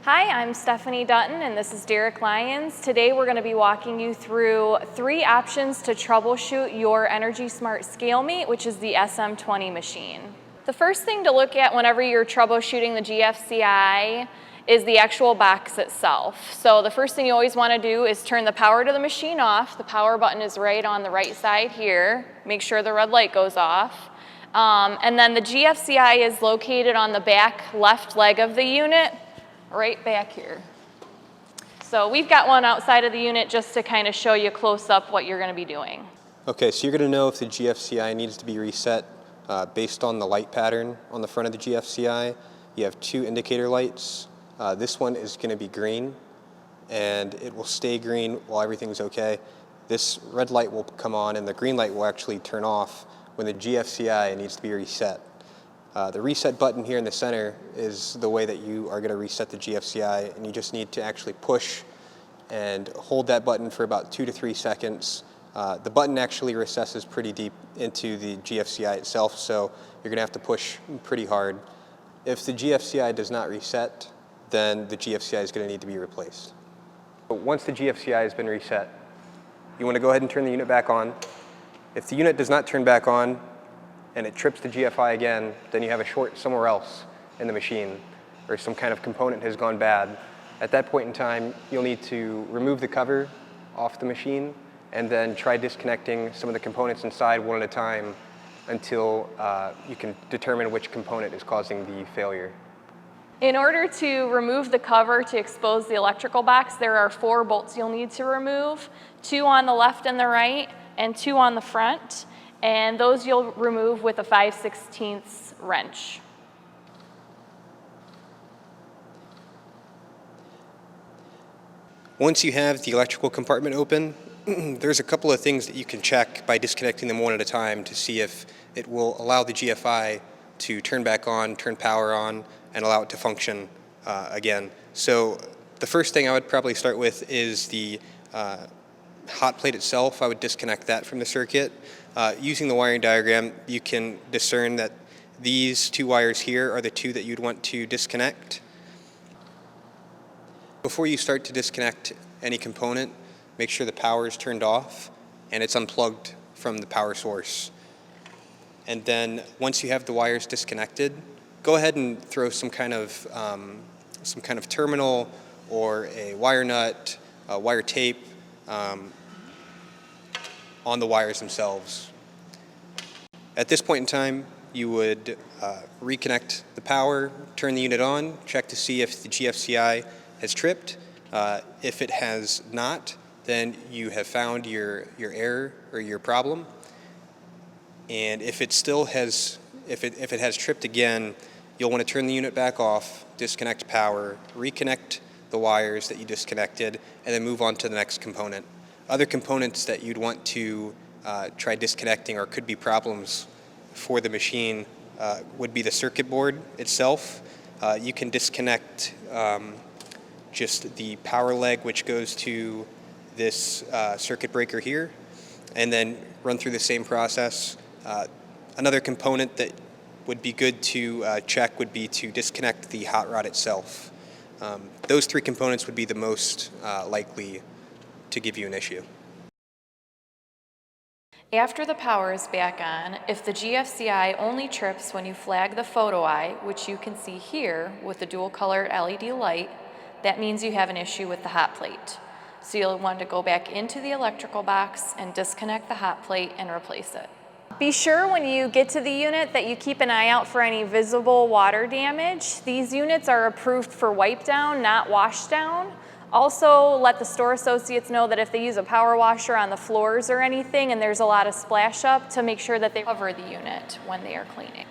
Hi, I'm Stephanie Dutton and this is Derek Lyons. Today we're going to be walking you through 3 options to troubleshoot your Energy Smart ScaleMate, which is the SM20 machine. The first thing to look at whenever you're troubleshooting the GFCI is the actual box itself. So the first thing you always want to do is turn the power to the machine off. The power button is right on the right side here. Make sure the red light goes off. And then the GFCI is located on the back left leg of the unit, right back here. So we've got one outside of the unit just to kind of show you close up what you're going to be doing. Okay, so you're going to know if the GFCI needs to be reset based on the light pattern on the front of the GFCI. You have 2 indicator lights. This one is going to be green, and it will stay green while everything's okay. This red light will come on, and the green light will actually turn off when the GFCI needs to be reset. The reset button here in the center is the way that you are going to reset the GFCI, and you just need to actually push and hold that button for about 2 to 3 seconds. The button actually recesses pretty deep into the GFCI itself, so you're going to have to push pretty hard. If the GFCI does not reset, then the GFCI is going to need to be replaced. But once the GFCI has been reset, you want to go ahead and turn the unit back on. If the unit does not turn back on, and it trips the GFI again, then you have a short somewhere else in the machine, or some kind of component has gone bad. At that point in time, you'll need to remove the cover off the machine and then try disconnecting some of the components inside one at a time until you can determine which component is causing the failure. In order to remove the cover to expose the electrical box, there are 4 bolts you'll need to remove, 2 on the left and the right, and 2 on the front. And those you'll remove with a 5/16 wrench. Once you have the electrical compartment open, there's a couple of things that you can check by disconnecting them one at a time to see if it will allow the GFI to turn back on, turn power on, and allow it to function again. So the first thing I would probably start with is the hot plate itself. I would disconnect that from the circuit. Using the wiring diagram, you can discern that these 2 wires here are the 2 that you'd want to disconnect. Before you start to disconnect any component, make sure the power is turned off and it's unplugged from the power source. And then once you have the wires disconnected, go ahead and throw some kind of terminal or a wire nut, wire tape, on the wires themselves. At this point in time, you would reconnect the power, turn the unit on, check to see if the GFCI has tripped. If it has not, then you have found your error or your problem. And if it still has, if it has tripped again, you'll want to turn the unit back off, disconnect power, reconnect the wires that you disconnected, and then move on to the next component. Other components that you'd want to try disconnecting or could be problems for the machine would be the circuit board itself. You can disconnect just the power leg which goes to this circuit breaker here, and then run through the same process. Another component that would be good to check would be to disconnect the hot rod itself. Those 3 components would be the most likely to give you an issue. After the power is back on, if the GFCI only trips when you flag the photo eye, which you can see here with the dual colored LED light, that means you have an issue with the hot plate. So you'll want to go back into the electrical box and disconnect the hot plate and replace it. Be sure when you get to the unit that you keep an eye out for any visible water damage. These units are approved for wipe down, not wash down. Also, let the store associates know that if they use a power washer on the floors or anything and there's a lot of splash up, to make sure that they cover the unit when they are cleaning.